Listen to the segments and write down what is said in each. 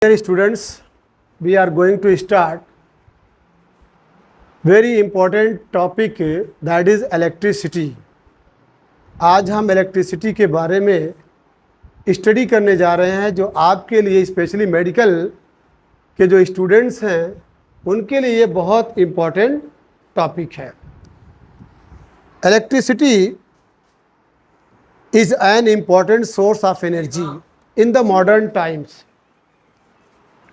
Dear students, we are going to start very important topic that is electricity. आज हम electricity के बारे में स्टडी करने जा रहे हैं जो आपके लिए स्पेशली मेडिकल के जो स्टूडेंट्स हैं उनके लिए ये बहुत इम्पोर्टेंट टॉपिक है. Electricity is an important source of energy in the modern times.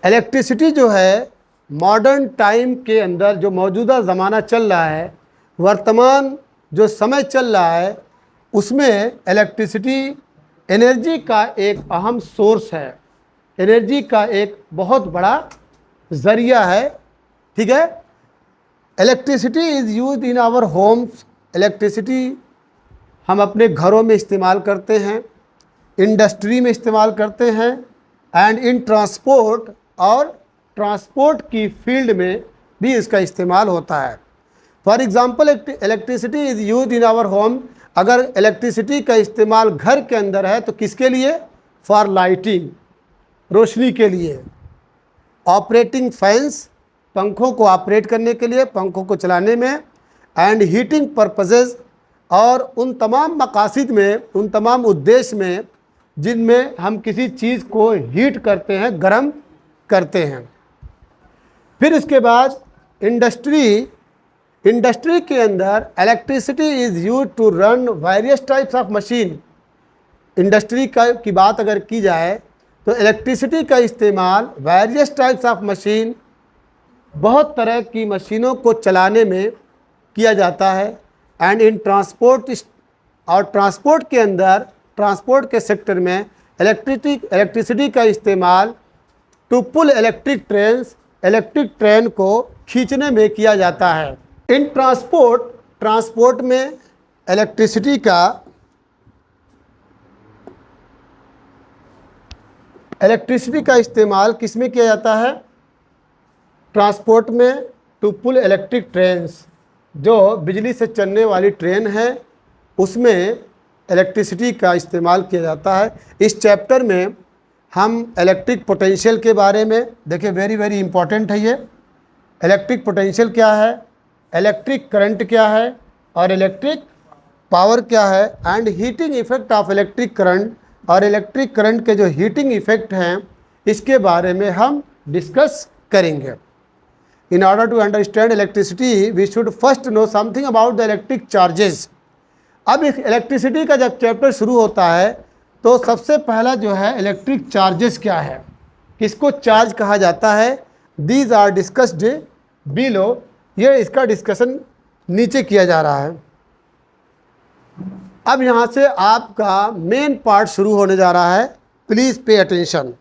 Electricity जो है मॉडर्न टाइम के अंदर जो मौजूदा ज़माना चल रहा है, वर्तमान जो समय चल रहा है, उसमें इलेक्ट्रिसिटी एनर्जी का एक अहम सोर्स है, एनर्जी का एक बहुत बड़ा ज़रिया है. ठीक है. Electricity is used in our homes. Electricity हम अपने घरों में इस्तेमाल करते हैं, इंडस्ट्री में इस्तेमाल करते हैं एंड इन ट्रांसपोर्ट, और ट्रांसपोर्ट की फील्ड में भी इसका इस्तेमाल होता है. For example electricity is used in our home. अगर इलेक्ट्रिसिटी का इस्तेमाल घर के अंदर है तो किसके लिए? फॉर लाइटिंग, रोशनी के लिए. ऑपरेटिंग फैंस, पंखों को ऑपरेट करने के लिए, पंखों को चलाने में. एंड हीटिंग पर्पसेस, और उन तमाम मकासद में, उन तमाम उद्देश्य में जिनमें हम किसी चीज़ को हीट करते हैं, गर्म करते हैं. फिर इसके बाद इंडस्ट्री के अंदर electricity is used to run various types of machine. Industry की बात अगर की जाए तो इलेक्ट्रिसिटी का इस्तेमाल वेरियस टाइप्स ऑफ मशीन, बहुत तरह की मशीनों को चलाने में किया जाता है. एंड इन ट्रांसपोर्ट, और ट्रांसपोर्ट के अंदर, ट्रांसपोर्ट के सेक्टर में इलेक्ट्रिसिटी का इस्तेमाल टू पुल इलेक्ट्रिक ट्रेन को खींचने में किया जाता है. इन ट्रांसपोर्ट में इलेक्ट्रिसिटी का इस्तेमाल किस में किया जाता है? ट्रांसपोर्ट में टू पुल इलेक्ट्रिक ट्रेन्स, जो बिजली से चलने वाली ट्रेन है उसमें इलेक्ट्रिसिटी का इस्तेमाल किया जाता है. इस चैप्टर में हम इलेक्ट्रिक पोटेंशियल के बारे में देखिए, वेरी इंपॉर्टेंट है ये. इलेक्ट्रिक पोटेंशियल क्या है, इलेक्ट्रिक करंट क्या है, और इलेक्ट्रिक पावर क्या है, and heating effect of electric current, और इलेक्ट्रिक करंट के जो हीटिंग इफेक्ट हैं इसके बारे में हम डिस्कस करेंगे. In order to understand electricity, we should first know something about the electric charges. अब इलेक्ट्रिसिटी का जब चैप्टर शुरू होता है तो सबसे पहला जो है इलेक्ट्रिक चार्जेस क्या है, किसको चार्ज कहा जाता है. These are discussed below. ये इसका डिस्कशन नीचे किया जा रहा है. अब यहाँ से आपका मेन पार्ट शुरू होने जा रहा है. Please pay attention.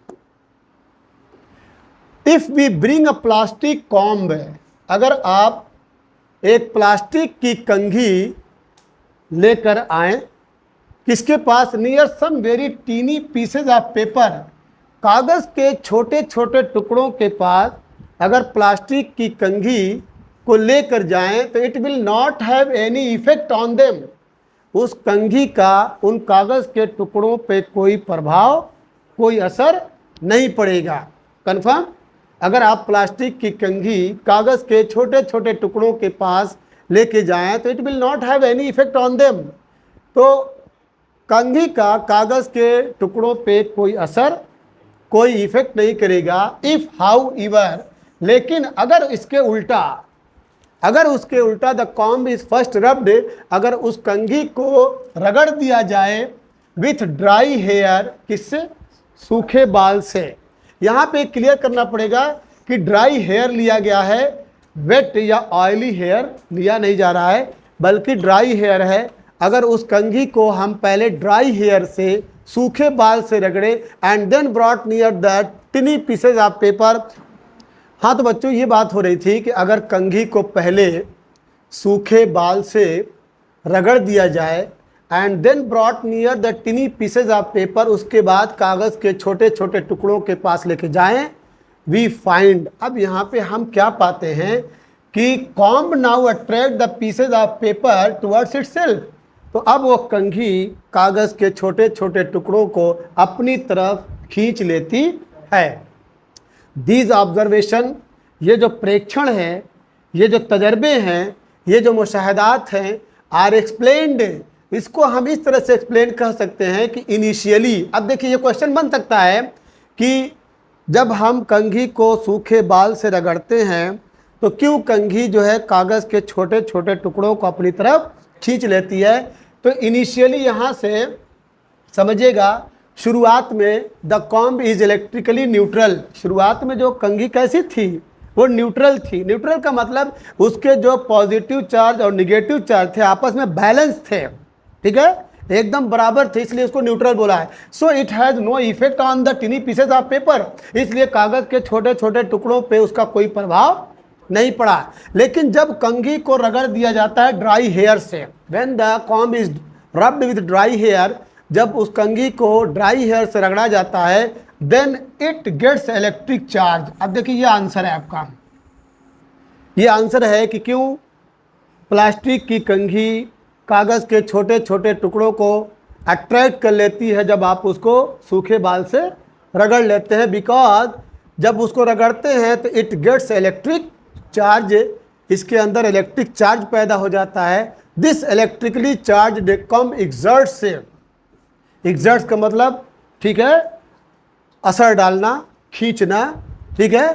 If we bring a plastic comb, अगर आप एक प्लास्टिक की कंघी लेकर आएँ, किसके पास? Near some very teeny pieces of paper, कागज़ के छोटे छोटे टुकड़ों के पास अगर प्लास्टिक की कंघी को लेकर जाएं तो it will not have any effect on them. उस कंघी का उन कागज़ के टुकड़ों पे कोई प्रभाव, कोई असर नहीं पड़ेगा. कन्फर्म? अगर आप प्लास्टिक की कंघी कागज़ के छोटे छोटे टुकड़ों के पास लेके जाएं तो it will not have any effect on them. तो कंघी का कागज़ के टुकड़ों पे कोई असर, कोई इफेक्ट नहीं करेगा. इफ़ हाउ इवर, लेकिन अगर इसके उल्टा, अगर उसके उल्टा the comb is first rubbed, अगर उस कंघी को रगड़ दिया जाए विथ ड्राई हेयर, किससे? सूखे बाल से. यहाँ पे क्लियर करना पड़ेगा कि ड्राई हेयर लिया गया है, वेट या ऑयली हेयर लिया नहीं जा रहा है, बल्कि ड्राई हेयर है. अगर उस कंघी को हम पहले ड्राई हेयर से, सूखे बाल से रगड़े and then brought near that tiny pieces of paper. हाँ, तो बच्चों ये बात हो रही थी कि अगर कंघी को पहले सूखे बाल से रगड़ दिया जाए and then brought near the tiny pieces of paper, उसके बाद कागज़ के छोटे छोटे टुकड़ों के पास लेके जाएं, वी फाइंड. अब यहाँ पे हम क्या पाते हैं कि comb now attract the pieces of paper towards itself. तो अब वो कंघी कागज़ के छोटे छोटे टुकड़ों को अपनी तरफ खींच लेती है. दीज ऑब्जर्वेशन, ये जो प्रेक्षण है, ये जो तजर्बे हैं, ये जो मुशाहदात हैं, आर एक्सप्लेन्ड, इसको हम इस तरह से एक्सप्लेन कर सकते हैं कि इनिशियली, अब देखिए ये क्वेश्चन बन सकता है कि जब हम कंघी को सूखे बाल से रगड़ते हैं तो क्यों कंघी जो है कागज़ के छोटे छोटे टुकड़ों को अपनी तरफ खींच लेती है। तो इनिशियली यहाँ से समझिएगा, शुरुआत में the comb is electrically neutral, शुरुआत में जो कंघी कैसी थी, वो न्यूट्रल थी। न्यूट्रल का मतलब उसके जो पॉजिटिव चार्ज और निगेटिव चार्ज थे आपस में बैलेंस थे, ठीक है, एकदम बराबर थे, इसलिए उसको न्यूट्रल बोला है। So it has no effect on the tiny pieces of paper, इसलिए कागज़ के छोटे छोटे टुकड़ों पे उसका कोई प्रभाव नहीं पड़ा। लेकिन जब कंघी को रगड़ दिया जाता है ड्राई हेयर से, when the comb is rubbed with dry hair, जब उस कंघी को ड्राई हेयर से रगड़ा जाता है, then it gets electric charge. अब देखिए ये आंसर है आपका, ये आंसर है कि क्यों प्लास्टिक की कंघी कागज़ के छोटे छोटे टुकड़ों को अट्रैक्ट कर लेती है जब आप उसको सूखे बाल से रगड़ लेते हैं। बिकॉज जब उसको रगड़ते हैं तो इट गेट्स इलेक्ट्रिक चार्ज, इसके अंदर इलेक्ट्रिक चार्ज पैदा हो जाता है। This electrically charge come exert से, एक्सर्ट्स का मतलब, ठीक है, असर डालना, खींचना, ठीक है।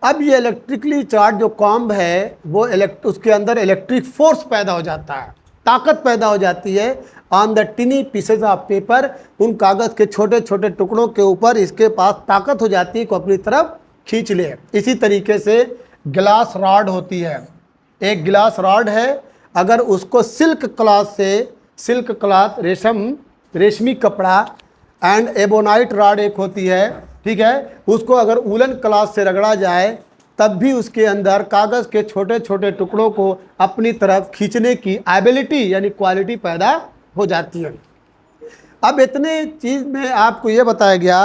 अब ये इलेक्ट्रिकली चार्ज जो कॉम्ब है वो उसके अंदर इलेक्ट्रिक फोर्स पैदा हो जाता है, ताकत पैदा हो जाती है on the tiny pieces of paper, उन कागज़ के छोटे छोटे टुकड़ों के ऊपर इसके पास ताकत हो जाती है को अपनी तरफ खींच ले। इसी तरीके से ग्लास रॉड होती है, एक ग्लास रॉड है, अगर उसको सिल्क क्लॉथ से, सिल्क क्लॉथ रेशमी कपड़ा, एंड एबोनाइट रॉड एक होती है, ठीक है, उसको अगर वूलन क्लॉथ से रगड़ा जाए तब भी उसके अंदर कागज़ के छोटे छोटे टुकड़ों को अपनी तरफ खींचने की एबिलिटी यानी क्वालिटी पैदा हो जाती है। अब इतने चीज़ में आपको ये बताया गया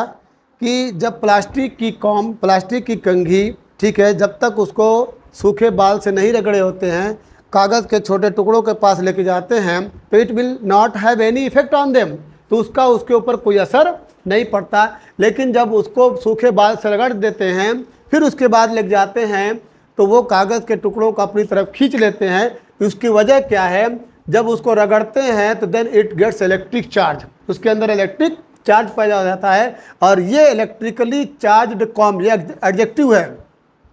कि जब प्लास्टिक की कॉम्ब, प्लास्टिक की कंघी, ठीक है, जब तक उसको सूखे बाल से नहीं रगड़े होते हैं, कागज़ के छोटे टुकड़ों के पास लेके जाते हैं, तो it will not have any effect on them, तो उसका उसके ऊपर कोई असर नहीं पड़ता। लेकिन जब उसको सूखे बाल से रगड़ देते हैं फिर उसके बाद लेके जाते हैं तो वो कागज़ के टुकड़ों को अपनी तरफ खींच लेते हैं। उसकी वजह क्या है, जब उसको रगड़ते हैं तो then it gets electric charge, उसके अंदर इलेक्ट्रिक चार्ज पैदा हो जाता है। और ये इलेक्ट्रिकली चार्ज्ड कॉम्ब, ये एडजेक्टिव है,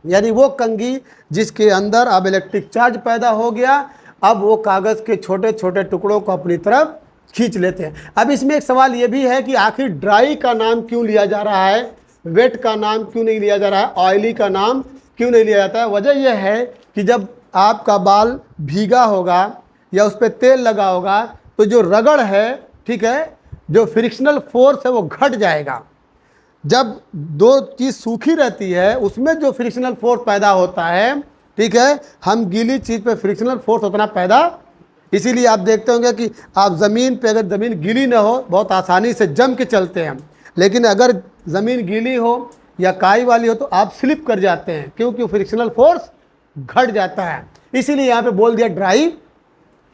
यानी वो कंघी जिसके अंदर अब इलेक्ट्रिक चार्ज पैदा हो गया, अब वो कागज़ के छोटे छोटे टुकड़ों को अपनी तरफ खींच लेते हैं। अब इसमें एक सवाल ये भी है कि आखिर ड्राई का नाम क्यों लिया जा रहा है, वेट का नाम क्यों नहीं लिया जा रहा है, ऑयली का नाम क्यों नहीं लिया जाता है। वजह यह है कि जब आपका बाल भीगा होगा या उस पर तेल लगा होगा तो जो रगड़ है, ठीक है, जो फ्रिक्शनल फोर्स है वो घट जाएगा। जब दो चीज़ सूखी रहती है उसमें जो फ्रिक्शनल फोर्स पैदा होता है, ठीक है, हम गीली चीज़ पे फ्रिक्शनल फोर्स उतना पैदा, इसीलिए आप देखते होंगे कि आप ज़मीन पे, अगर ज़मीन गीली ना हो, बहुत आसानी से जम के चलते हैं, लेकिन अगर ज़मीन गीली हो या काई वाली हो तो आप स्लिप कर जाते हैं, क्योंकि फ्रिक्शनल फोर्स घट जाता है। इसीलिए यहाँ पे बोल दिया ड्राई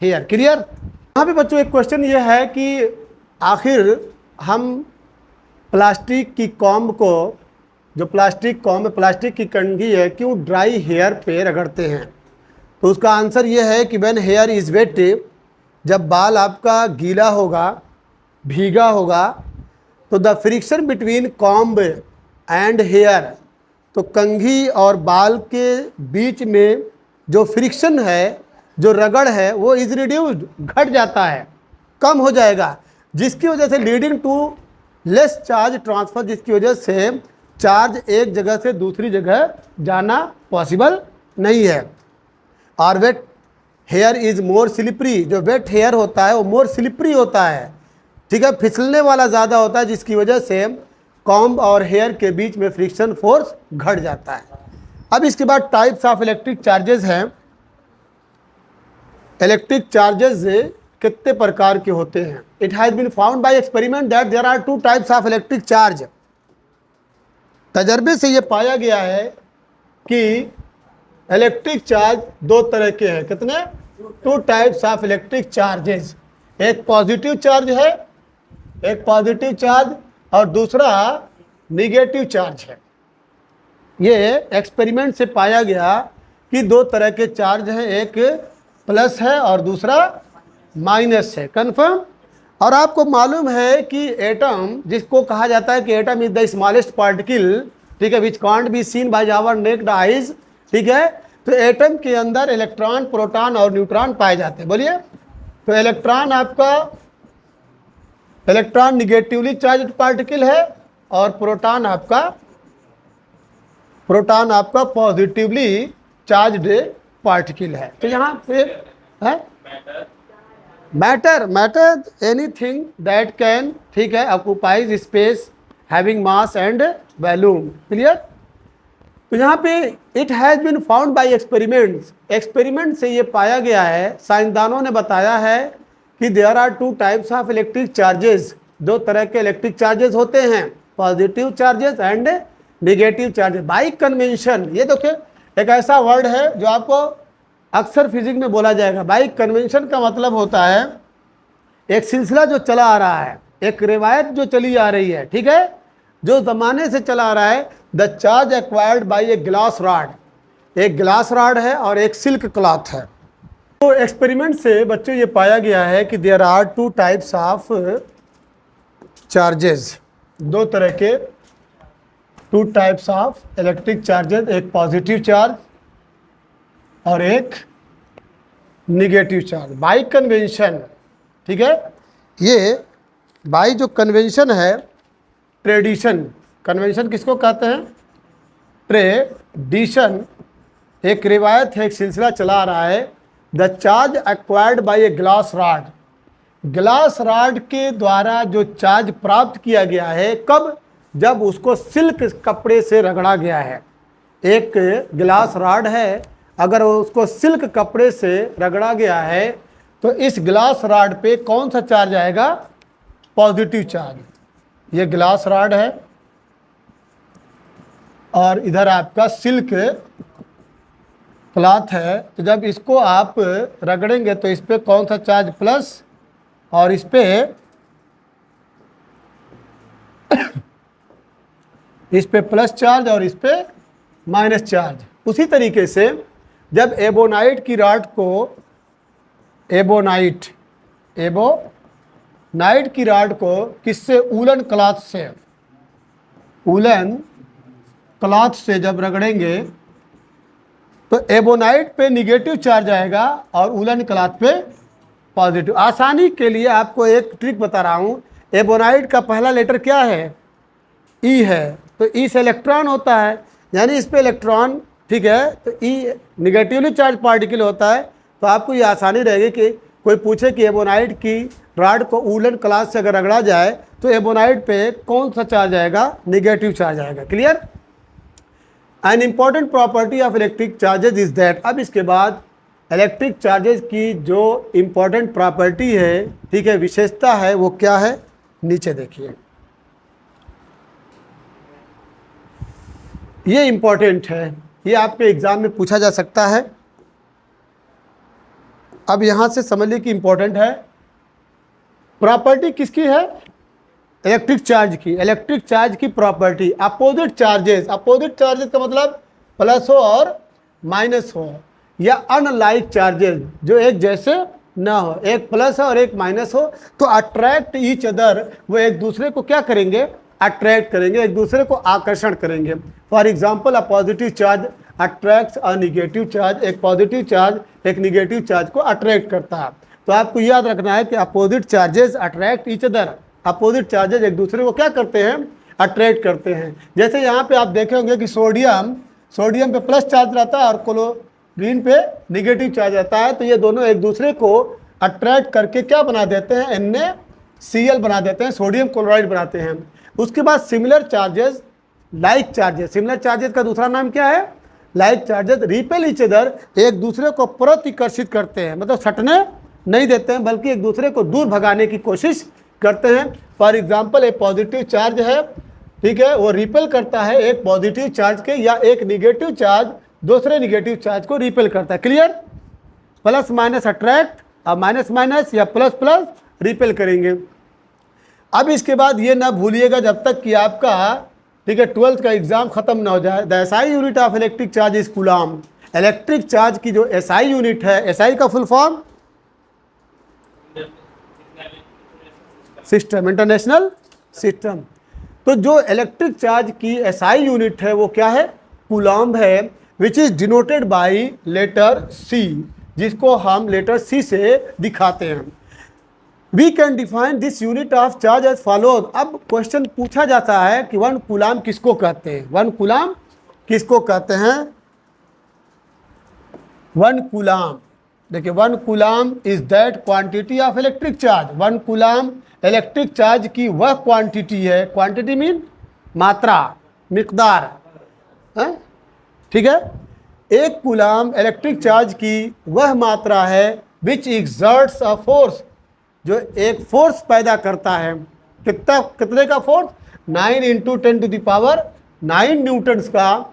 हेयर। क्लियर। यहाँ पे बच्चों एक क्वेश्चन ये है कि आखिर हम प्लास्टिक की कॉम्ब को, जो प्लास्टिक कॉम्ब, प्लास्टिक की कंघी है, क्यों ड्राई हेयर पे रगड़ते हैं। तो उसका आंसर ये है कि व्हेन हेयर इज़ वेट, जब बाल आपका गीला होगा, भीगा होगा, तो the friction between comb and hair, तो कंघी और बाल के बीच में जो फ्रिक्शन है, जो रगड़ है, वो इज रिड्यूस्ड, घट जाता है, कम हो जाएगा, जिसकी वजह से leading to less charge transfer, जिसकी वजह से चार्ज एक जगह से दूसरी जगह जाना पॉसिबल नहीं है। और wet hair is more slippery, जो वेट हेयर होता है वो मोर स्लिपरी होता है, ठीक है, फिसलने वाला ज़्यादा होता है, जिसकी वजह से कॉम्ब और हेयर के बीच में फ्रिक्शन फोर्स घट जाता है। अब इसके बाद टाइप्स ऑफ इलेक्ट्रिक चार्जेस हैं। इलेक्ट्रिक चार्जेस कितने प्रकार के होते हैं। It has been found by experiment that there are 2 types of electric charge. तजर्बे से ये पाया गया है कि इलेक्ट्रिक चार्ज 2 तरह के हैं। कितने? 2 टाइप्स ऑफ इलेक्ट्रिक चार्जेस। एक पॉजिटिव चार्ज है, एक पॉजिटिव चार्ज, और दूसरा निगेटिव चार्ज है। ये एक्सपेरिमेंट से पाया गया कि दो तरह के चार्ज हैं, एक प्लस है और दूसरा माइनस है। कन्फर्म। और आपको मालूम है कि एटम, जिसको कहा जाता है कि atom is the smallest particle, ठीक है, which can't be seen by our naked eyes, ठीक है। तो एटम के अंदर इलेक्ट्रॉन, प्रोटॉन और न्यूट्रॉन पाए जाते हैं। बोलिए। तो इलेक्ट्रॉन निगेटिवली चार्ज पार्टिकल है और प्रोटॉन आपका पॉजिटिवली चार्ज्ड पार्टिकल है। तो यहाँ पे है मैटर एनीथिंग दैट कैन, ठीक है, occupies space having mass and volume. Clear. तो यहाँ पे it has been found by experiment से ये पाया गया है, साइंसदानों ने बताया है कि there are two types of electric charges, दो तरह के इलेक्ट्रिक चार्जेस होते हैं, positive charges and negative charges. By convention, ये देखिए एक ऐसा वर्ड है जो आपको अक्सर फिजिक्स में बोला जाएगा। बाय कन्वेंशन का मतलब होता है एक सिलसिला जो चला आ रहा है, एक रिवायत जो चली आ रही है, ठीक है, जो ज़माने से चला आ रहा है। The charge acquired by a glass rod, एक ग्लास रॉड है और एक सिल्क क्लॉथ है। तो एक्सपेरिमेंट से बच्चों ये पाया गया है कि there are two types of charges, दो तरह के, two types of electric charges, एक पॉजिटिव चार्ज और एक निगेटिव चार्ज। बाय कन्वेंशन, ठीक है, ये बाय जो कन्वेंशन है, ट्रेडिशन, कन्वेंशन किसको कहते हैं? ट्रेडिशन, एक रिवायत है, एक सिलसिला चला आ रहा है। The charge acquired by a glass rod, glass rod के द्वारा जो चार्ज प्राप्त किया गया है, कब? जब उसको सिल्क कपड़े से रगड़ा गया है। एक ग्लास रॉड है, अगर उसको सिल्क कपड़े से रगड़ा गया है तो इस ग्लास रॉड पे कौन सा चार्ज आएगा? Positive charge. ये ग्लास रॉड है और इधर आपका सिल्क क्लॉथ है, तो जब इसको आप रगड़ेंगे तो इस पे कौन सा चार्ज? प्लस, और इस पे प्लस चार्ज और इस पे माइनस चार्ज। उसी तरीके से जब एबोनाइट की रॉड को, एबोनाइट की रॉड को किससे? वूलन क्लॉथ से जब रगड़ेंगे तो एबोनाइट पे निगेटिव चार्ज आएगा और वूलन क्लॉथ पे पॉजिटिव। आसानी के लिए आपको एक ट्रिक बता रहा हूँ। एबोनाइट का पहला लेटर क्या है? ई है, तो ई से इलेक्ट्रॉन होता है, यानी इस पे इलेक्ट्रॉन, ठीक है, तो ई निगेटिवली चार्ज पार्टिकल होता है। तो आपको ये आसानी रहेगी कि कोई पूछे कि एबोनाइट की रॉड को वूलन क्लॉथ से अगर रगड़ा जाए तो एबोनाइट पे कौन सा चार्ज आएगा? निगेटिव चार्ज आएगा। Clear. An important property of electric charges is that, अब इसके बाद इलेक्ट्रिक चार्जेज की जो इम्पॉर्टेंट प्रॉपर्टी है, ठीक है, विशेषता है, वो क्या है? नीचे देखिए, ये इम्पॉर्टेंट है, ये आपके एग्जाम में पूछा जा सकता है। अब यहाँ से समझ लीजिए कि इम्पॉर्टेंट है। प्रॉपर्टी किसकी है? इलेक्ट्रिक चार्ज की। इलेक्ट्रिक चार्ज की प्रॉपर्टी, अपोजिट चार्जेस का मतलब प्लस हो और माइनस हो, या अनलाइक चार्जेस जो एक जैसे ना हो, एक प्लस और एक माइनस हो, तो अट्रैक्ट ईच अदर, वो एक दूसरे को क्या करेंगे? अट्रैक्ट करेंगे, एक दूसरे को आकर्षण करेंगे। For example, a positive charge attracts a negative charge, एक पॉजिटिव चार्ज एक निगेटिव चार्ज को अट्रैक्ट करता है। तो आपको याद रखना है कि opposite charges attract each other, opposite charges एक दूसरे को क्या करते हैं? अट्रैक्ट करते हैं। जैसे यहाँ पे आप देखे होंगे कि सोडियम पे प्लस चार्ज रहता है और क्लोरीन पे निगेटिव चार्ज रहता है, तो ये दोनों एक दूसरे को अट्रैक्ट करके क्या बना देते हैं? NaCl बना देते हैं, सोडियम क्लोराइड बनाते हैं। उसके बाद similar charges, like charges, similar charges का दूसरा नाम क्या है? Like charges repel each other, एक दूसरे को प्रतिकर्षित करते हैं, मतलब सटने नहीं देते हैं बल्कि एक दूसरे को दूर भगाने की कोशिश करते हैं। फॉर एग्जाम्पल, एक पॉजिटिव चार्ज है, ठीक है, वो रिपेल करता है एक पॉजिटिव चार्ज के, या एक निगेटिव चार्ज दूसरे निगेटिव चार्ज को रिपेल करता है। क्लियर। प्लस माइनस अट्रैक्ट, और माइनस माइनस या प्लस प्लस रिपेल करेंगे। अब इसके बाद ये ना भूलिएगा जब तक कि आपका ठीक है, 12th का एग्जाम खत्म ना हो जाए। The SI unit of electric charge is coulomb. Electric charge की जो एसआई यूनिट है, एसआई का full form system, international system. तो जो इलेक्ट्रिक चार्ज की एसआई यूनिट है वो क्या है, कूलाम है, which is denoted by letter C, जिसको हम लेटर सी से दिखाते हैं। We can define this unit of charge as follows. अब क्वेश्चन पूछा जाता है कि 1 कूलाम किसको कहते हैं, 1 कूलाम किसको कहते हैं। 1 कूलाम, देखिए 1 coulomb is that quantity of electric charge. 1 coulomb electric charge की वह क्वांटिटी है, क्वांटिटी मीन मात्रा, मिकदार, ठीक है। 1 कूलाम इलेक्ट्रिक चार्ज की वह मात्रा है विच एक्सर्ट्स अ फोर्स, जो एक फोर्स पैदा करता है। कितने का फोर्स, 9 × 10⁻⁹ न्यूटन्स का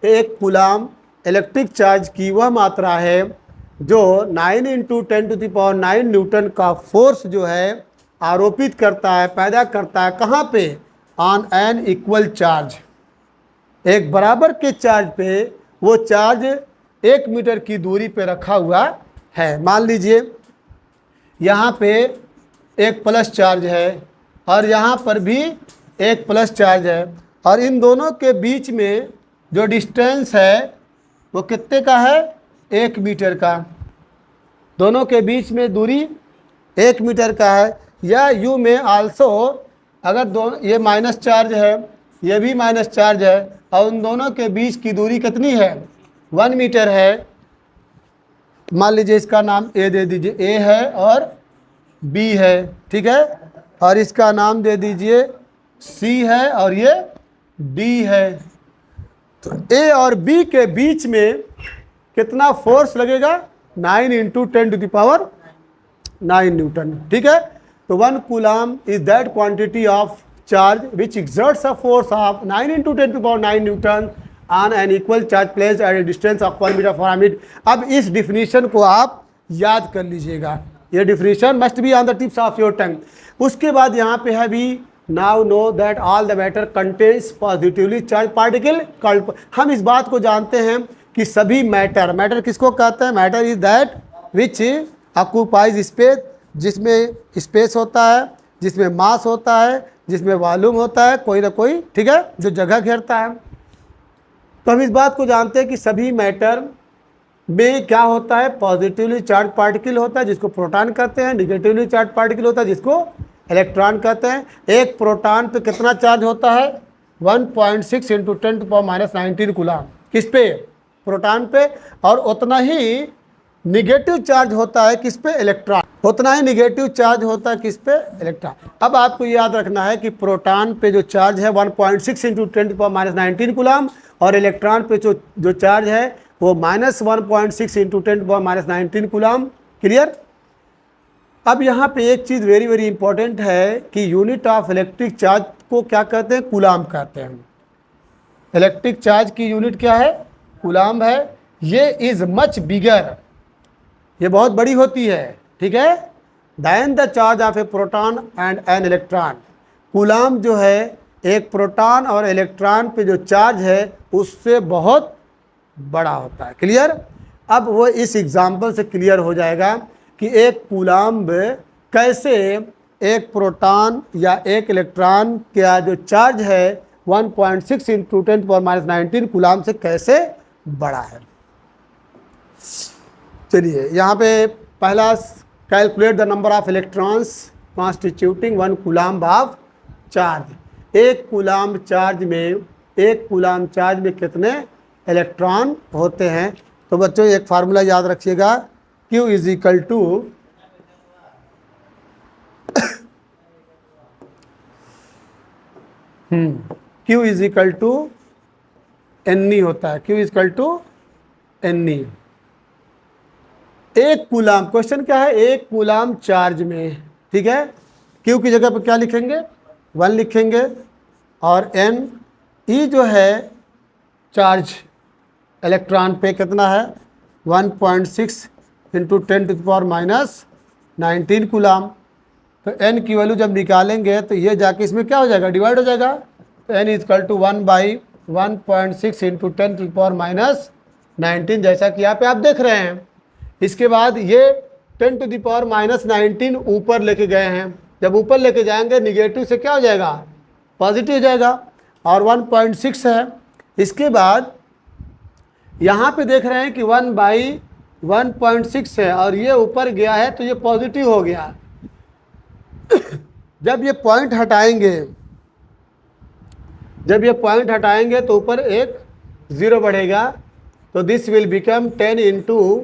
1 कूलाम इलेक्ट्रिक चार्ज की वह मात्रा है जो 9 × 10⁹ न्यूटन का फोर्स जो है आरोपित करता है, पैदा करता है, कहाँ पे, ऑन एन इक्वल चार्ज, एक बराबर के चार्ज पे। वो चार्ज 1 मीटर की दूरी पे रखा हुआ है। मान लीजिए यहाँ पे एक प्लस चार्ज है और यहाँ पर भी एक प्लस चार्ज है, और इन दोनों के बीच में जो डिस्टेंस है वो कितने का है, 1 मीटर का। दोनों के बीच में दूरी 1 मीटर का है। या यू में आल्सो, अगर दोनों, ये माइनस चार्ज है, ये भी माइनस चार्ज है, और उन दोनों के बीच की दूरी कितनी है, 1 मीटर है। मान लीजिए इसका नाम ए दे दीजिए, ए है और बी है, ठीक है, और इसका नाम दे दीजिए सी है और ये डी है। तो ए और बी के बीच में कितना फोर्स लगेगा, 9 × 10⁻⁹ न्यूटन, ठीक है। तो 1 coulomb is that quantity of charge which exerts a force of 9 × 10⁻⁹ newton on an equal charge placed at a distance of 1 metre from it. अब इस डिफिनीशन को आप याद कर लीजिएगा, ये definition must be on the tips of your tongue. उसके बाद यहाँ पे है भी, now know that all the matter contains positively charge particle called. हम इस बात को जानते हैं कि सभी मैटर, मैटर किसको कहते हैं, matter is that which occupies space, जिसमें स्पेस होता है, जिसमें मास होता है, जिसमें वॉल्यूम होता है, कोई ना कोई, ठीक है, जो जगह घेरता है। तो हम इस बात को जानते हैं कि सभी मैटर में क्या होता है, पॉजिटिवली चार्ज पार्टिकल होता है जिसको प्रोटॉन कहते हैं, निगेटिवली चार्ज पार्टिकल होता है जिसको इलेक्ट्रॉन कहते हैं। एक प्रोटॉन पे कितना चार्ज होता है, 1.6 × 10⁻⁹ कूलाम, किस पे, प्रोटॉन पे, और उतना ही निगेटिव चार्ज होता है किस पे, इलेक्ट्रॉन, उतना ही निगेटिव चार्ज होता है किस पे, इलेक्ट्रॉन। अब आपको याद रखना है कि प्रोटॉन पे जो चार्ज है 1.6 × 10⁻⁹ कूलाम, और इलेक्ट्रॉन पे जो चार्ज है वो -1.6 × 10⁻⁹ कूलाम। क्लियर। अब यहाँ पे एक चीज़ वेरी वेरी इंपॉर्टेंट है कि यूनिट ऑफ इलेक्ट्रिक चार्ज को क्या कहते हैं, कूलाम कहते हैं। इलेक्ट्रिक चार्ज की यूनिट क्या है, कूलाम है। ये इज़ मच बिगर, ये बहुत बड़ी होती है, ठीक है, then the charge of a proton and an electron. Coulomb जो है एक प्रोटॉन और इलेक्ट्रॉन पे जो चार्ज है उससे बहुत बड़ा होता है। क्लियर। अब वो इस एग्जाम्पल से क्लियर हो जाएगा कि एक कूलाम कैसे एक प्रोटॉन या एक इलेक्ट्रॉन का जो चार्ज है 1.6 × 10⁻⁹ कूलाम से कैसे बड़ा है। चलिए यहाँ पे पहला, calculate the number of electrons constituting 1 coulomb of charge. एक कूलाम चार्ज में कितने इलेक्ट्रॉन होते हैं। तो बच्चों एक फार्मूला याद रखिएगा, Q is equal to Q is equal to NE होता है, Q is equal to NE। एक कूलाम, क्वेश्चन क्या है, एक कूलाम चार्ज में, ठीक है, Q की जगह पर क्या लिखेंगे, 1 लिखेंगे, और NE जो है चार्ज इलेक्ट्रॉन पे कितना है 1.6 × 10⁻⁹ कूलाम। तो N की वैल्यू जब निकालेंगे तो ये जाके इसमें क्या हो जाएगा, डिवाइड हो जाएगा, n is equal to 1/1.6 into 10⁻⁻19, जैसा कि यहाँ पे आप देख रहे हैं। इसके बाद ये 10⁻⁻19 ऊपर लेके गए हैं। जब ऊपर लेके जाएंगे निगेटिव से क्या हो जाएगा, पॉजिटिव हो जाएगा, और 1.6 है। इसके बाद यहाँ पे देख रहे हैं कि 1/1.6 है और ये ऊपर गया है तो ये पॉजिटिव हो गया। जब ये पॉइंट हटाएंगे तो ऊपर एक 0 बढ़ेगा, तो दिस विल बिकम 10 इंटू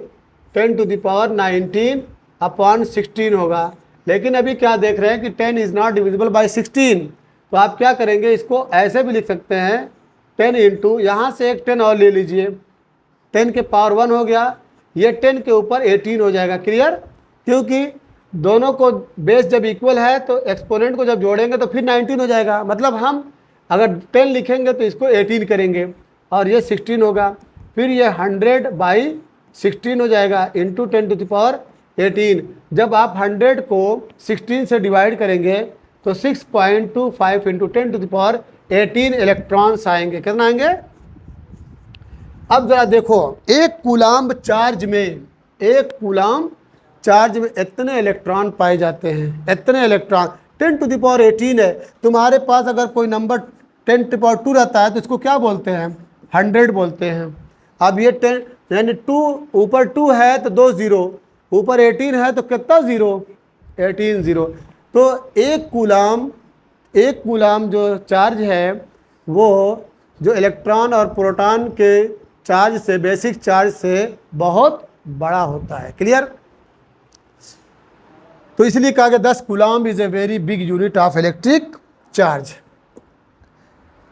10⁻19/16 होगा। लेकिन अभी क्या देख रहे हैं कि 10 इज़ नॉट डिविजिबल बाई 16, तो आप क्या करेंगे, इसको ऐसे भी लिख सकते हैं 10 इंटू, यहाँ से एक 10 और ले लीजिए, 10 के पावर 1 हो गया, ये 10 के ऊपर 18 हो जाएगा। क्लियर? क्योंकि दोनों को बेस जब इक्वल है तो एक्सपोनेंट को जब जोड़ेंगे तो फिर 19 हो जाएगा। मतलब हम अगर 10 लिखेंगे तो इसको 18 करेंगे और ये 16 होगा, फिर ये 100/16 हो जाएगा इंटू 10⁻18। जब आप 100 को 16 से डिवाइड करेंगे तो 6.25 इंटू 10⁻18 इलेक्ट्रॉन्स आएंगे। कितना आएंगे? अब जरा देखो, एक कूलाम्ब चार्ज में इतने इलेक्ट्रॉन पाए जाते हैं, इतने इलेक्ट्रॉन 10⁻18 है। तुम्हारे पास अगर कोई नंबर 10⁻2 रहता है तो इसको क्या बोलते हैं, 100 बोलते हैं। अब ये 10 यानी 2 ऊपर 2 है तो 2 0, ऊपर 18 है तो कितना 0, 18 0। तो एक कूलाम जो चार्ज है वो जो इलेक्ट्रॉन और प्रोटॉन के चार्ज से, बेसिक चार्ज से बहुत बड़ा होता है। क्लियर? तो इसलिए कहा गया 10 coulomb is a very big unit of electric charge.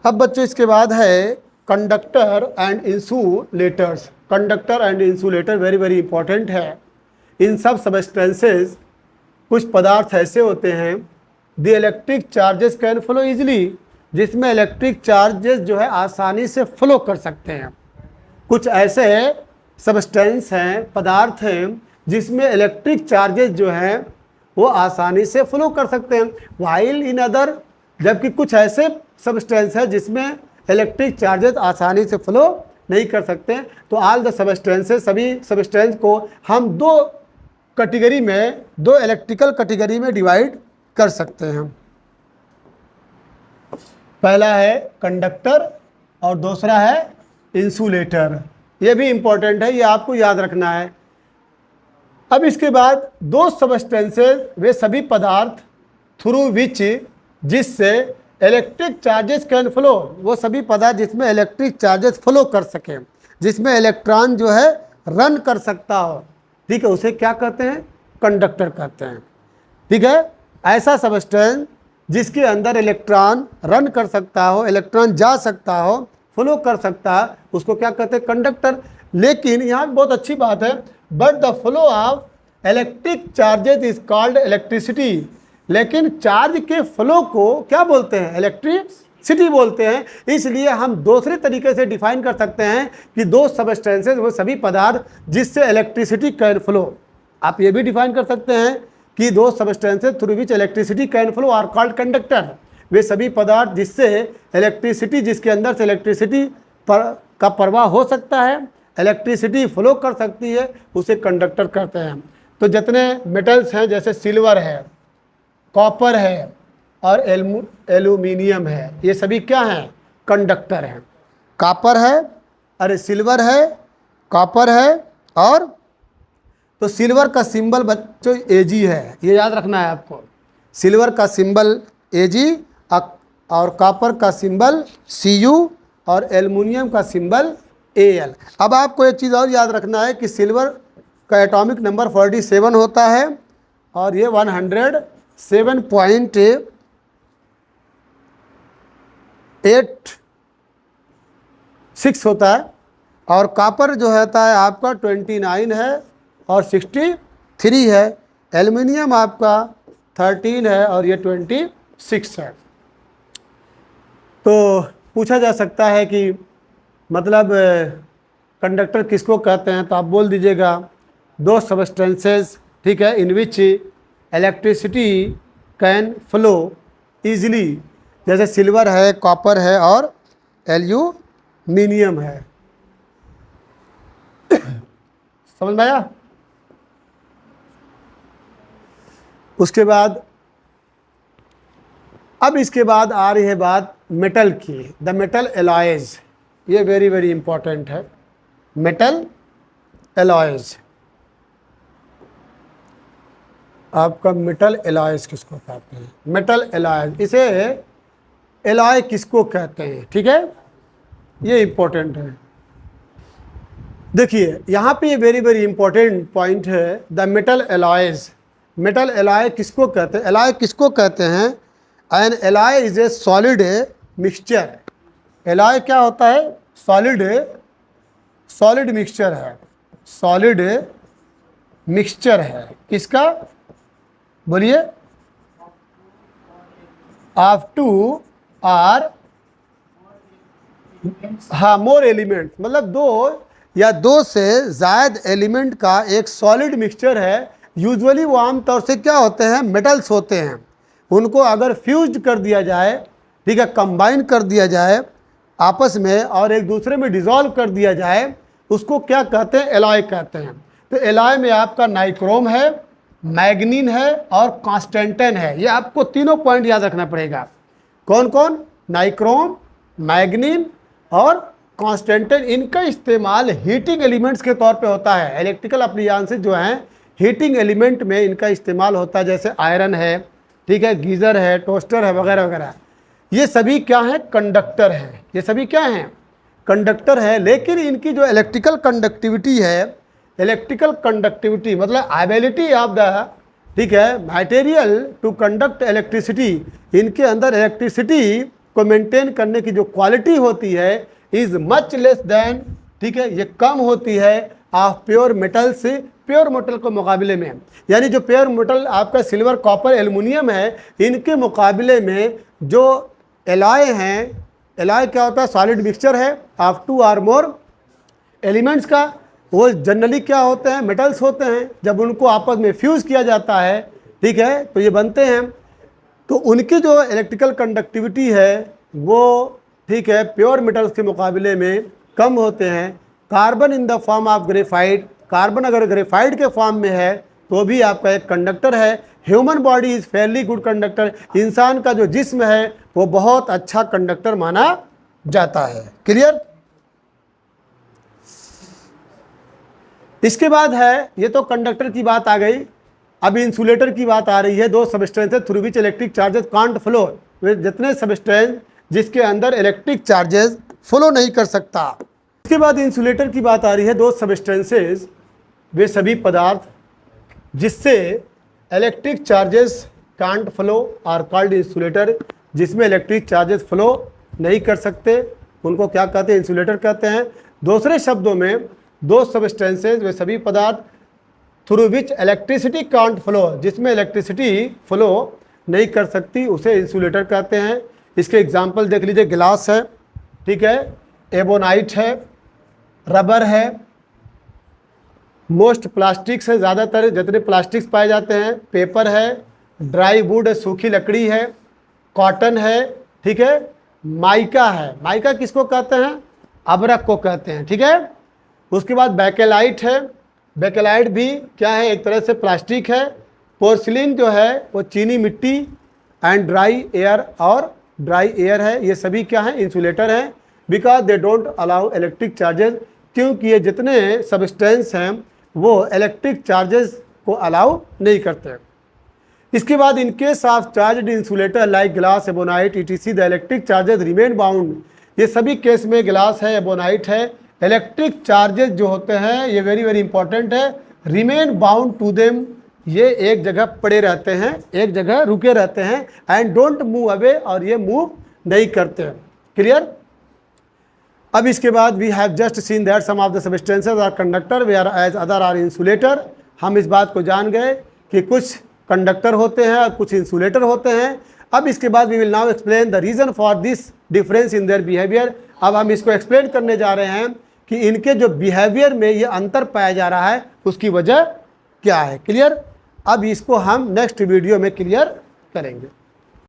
अब बच्चों इसके बाद है conductor and insulators. Conductor and insulator very very important है। इन सब सबस्टेंसेस, कुछ पदार्थ ऐसे होते हैं the electric charges can flow easily, जिसमें इलेक्ट्रिक चार्जेस जो है आसानी से फ्लो कर सकते हैं। कुछ ऐसे सबस्टेंस हैं, पदार्थ हैं, जिसमें इलेक्ट्रिक चार्जेस जो हैं वो आसानी से फ्लो कर सकते हैं। वाइल इन अदर, जबकि कुछ ऐसे सबस्टेंस है जिसमें इलेक्ट्रिक चार्जेस आसानी से फ्लो नहीं कर सकते। तो ऑल द सबस्टेंसेस, सभी सबस्टेंस को हम दो इलेक्ट्रिकल कैटेगरी में डिवाइड कर सकते हैं। पहला है कंडक्टर और दूसरा है इंसुलेटर। ये भी इम्पोर्टेंट है, ये आपको याद रखना है। अब इसके बाद दो सबस्टेंसेस, वे सभी पदार्थ थ्रू विच, जिससे इलेक्ट्रिक चार्जेस कैन फ्लो, वो सभी पदार्थ जिसमें इलेक्ट्रिक चार्जेस फ्लो कर सकें, जिसमें इलेक्ट्रॉन जो है रन कर सकता हो, ठीक है, उसे क्या कहते हैं, कंडक्टर कहते हैं। ठीक है, ऐसा सबस्टेंस जिसके अंदर इलेक्ट्रॉन रन कर सकता हो, इलेक्ट्रॉन जा सकता हो, फ्लो कर सकता है, उसको क्या कहते हैं, कंडक्टर। लेकिन यहाँ बहुत अच्छी बात है, but the flow of electric charges is called electricity. लेकिन चार्ज के फ्लो को क्या बोलते हैं, इलेक्ट्रिसिटी बोलते हैं। इसलिए हम दूसरे तरीके से डिफाइन कर सकते हैं कि दो सबस्टेंसेस, वो सभी पदार्थ जिससे इलेक्ट्रिसिटी कैन फ्लो। आप ये भी डिफाइन कर सकते हैं कि दो substances through which electricity can flow are called conductor. वे सभी पदार्थ जिससे इलेक्ट्रिसिटी, जिसके अंदर से इलेक्ट्रिसिटी का प्रवाह हो सकता है, इलेक्ट्रिसिटी फ्लो कर सकती है, उसे कंडक्टर कहते हैं। तो जितने मेटल्स हैं, जैसे सिल्वर है, कॉपर है और एल्यूमिनियम है, ये सभी क्या हैं, कंडक्टर हैं। कॉपर है, सिल्वर है, कॉपर है, और तो सिल्वर का सिंबल बच्चों Ag है, ये याद रखना है आपको। सिल्वर का सिंबल Ag और कॉपर का सिंबल Cu और एल्युमिनियम का सिंबल Al। अब आपको एक चीज़ और याद रखना है कि सिल्वर का एटॉमिक नंबर 47 होता है और ये 107.86 होता है, और कॉपर जो होता है आपका 29 है और 63 है। एल्युमिनियम आपका 13 है और ये 26 है। तो पूछा जा सकता है कि मतलब कंडक्टर किसको कहते हैं, तो आप बोल दीजिएगा दो सबस्टेंसेस, ठीक है, in which electricity can flow easily, जैसे सिल्वर है, कॉपर है और एल्यूमिनियम है। समझ में आया? उसके बाद अब इसके बाद आ रही है बात मेटल की, द मेटल एलॉयज। ये वेरी वेरी इंपॉर्टेंट है, मेटल एलॉयज। आपका मेटल एलॉयज किसको कहते हैं? मेटल एलॉयज, इसे एलॉय किसको कहते हैं? ठीक है, ये इंपॉर्टेंट है। देखिए यहाँ पे ये वेरी वेरी इंपॉर्टेंट पॉइंट है, the metal alloys. Metal alloy किसको कहते हैं? एलॉय किसको कहते हैं? N alloy is a solid mixture. Alloy क्या होता है? सॉलिड मिक्सचर है, सॉलिड मिक्सचर है। किसका? बोलिए। ऑफ टू आर, हाँ, मोर एलिमेंट, मतलब दो या दो से ज़ायद एलिमेंट का एक सॉलिड मिक्सचर है। यूजुअली वो आमतौर से क्या होते हैं? मेटल्स होते हैं। उनको अगर फ्यूज कर दिया जाए, ठीक है, कंबाइन कर दिया जाए आपस में और एक दूसरे में डिज़ोल्व कर दिया जाए, उसको क्या कहते हैं? एलॉय कहते हैं। तो एलॉय में आपका नाइक्रोम है, मैग्नीन है और कांस्टेंटन है। ये आपको तीनों पॉइंट याद रखना पड़ेगा। कौन कौन? नाइक्रोम, मैग्नीन और कांस्टेंटन। इनका इस्तेमाल हीटिंग एलिमेंट्स के तौर पे होता है। इलेक्ट्रिकल अप्लायंसेस जो हैं हीटिंग एलिमेंट में इनका इस्तेमाल होता है, जैसे आयरन है, ठीक है, गीज़र है, टोस्टर है, वगैरह वगैरह। ये सभी क्या हैं? कंडक्टर हैं। ये सभी क्या हैं? कंडक्टर है। लेकिन इनकी जो इलेक्ट्रिकल कंडक्टिविटी है, इलेक्ट्रिकल कंडक्टिविटी मतलब एबिलिटी ऑफ द, ठीक है, मटेरियल टू कंडक्ट इलेक्ट्रिसिटी, इनके अंदर इलेक्ट्रिसिटी को मेंटेन करने की जो क्वालिटी होती है इज मच लेस देन, ठीक है, ये कम होती है ऑफ प्योर मेटल से, प्योर मेटल के मुकाबले में। यानी जो प्योर मेटल आपका सिल्वर, कॉपर, एल्युमिनियम है, इनके मुकाबले में जो एलॉय हैं, एलॉय क्या होता है? सॉलिड मिक्सचर है of two or more elements का। वो जनरली क्या होते हैं? मेटल्स होते हैं। जब उनको आपस में फ्यूज़ किया जाता है, ठीक है, तो ये बनते हैं। तो उनकी जो इलेक्ट्रिकल कंडक्टिविटी है वो, ठीक है, प्योर मेटल्स के मुकाबले में कम होते हैं। Carbon in the form of graphite, carbon अगर ग्रेफाइट के फॉर्म में है तो भी आपका एक कंडक्टर है। Human body is fairly good conductor, इंसान का जो जिस्म है वो बहुत अच्छा कंडक्टर माना जाता है। क्लियर? इसके बाद है, ये तो कंडक्टर की बात आ गई। अब इंसुलेटर की बात आ रही है। दो substances through which electric charges can't flow, जितने सबस्टेंस जिसके अंदर इलेक्ट्रिक चार्जेस फ्लो नहीं कर सकता। इसके बाद इंसुलेटर की बात आ रही है। दो सबस्टेंसेस, वे सभी पदार्थ जिससे electric charges can't flow are called insulator, जिसमें इलेक्ट्रिक चार्जेस फ्लो नहीं कर सकते, उनको क्या कहते हैं? इंसुलेटर कहते हैं। दूसरे शब्दों में, दो सबस्टेंसेस, वे सभी पदार्थ through which electricity can't flow, जिसमें इलेक्ट्रिसिटी फ्लो नहीं कर सकती, उसे इंसुलेटर कहते हैं। इसके एग्जाम्पल देख लीजिए। गिलास है, ठीक है, एबोनाइट है, रबर है, मोस्ट प्लास्टिक्स है, ज़्यादातर जितने प्लास्टिक्स पाए जाते हैं, पेपर है, ड्राई वुड है, सूखी लकड़ी है, कॉटन है, ठीक है, माइका है। माइका किसको कहते हैं? अबरक को कहते हैं, ठीक है। उसके बाद बैकेलाइट है। बैकेलाइट भी क्या है? एक तरह से प्लास्टिक है। पोर्सिलिन जो है वो चीनी मिट्टी एंड ड्राई एयर और ड्राई एयर है। ये सभी क्या हैं? इंसुलेटर हैं। Because they don't allow electric charges, क्योंकि ये जितने सबस्टेंस हैं वो इलेक्ट्रिक चार्जेस को अलाउ नहीं करते। इसके बाद in case of charged insulator like glass, ebonite, etc, the electric charges remain bound. ये सभी केस में ग्लास है, एबोनाइट है, इलेक्ट्रिक चार्जेस जो होते हैं, ये वेरी वेरी इंपॉर्टेंट है, रिमेन बाउंड टू देम, ये एक जगह पड़े रहते हैं, एक जगह रुके रहते हैं, एंड डोंट मूव अवे, और ये मूव नहीं करते। क्लियर? अब इसके बाद we have just seen that some of the substances are conductor whereas other are insulator. हम इस बात को जान गए कि कुछ कंडक्टर होते हैं और कुछ इंसुलेटर होते हैं। अब इसके बाद we will now explain the reason for this difference in their behaviour. अब हम इसको एक्सप्लेन करने जा रहे हैं कि इनके जो बिहेवियर में ये अंतर पाया जा रहा है उसकी वजह क्या है। क्लियर? अब इसको हम नेक्स्ट वीडियो में क्लियर करेंगे।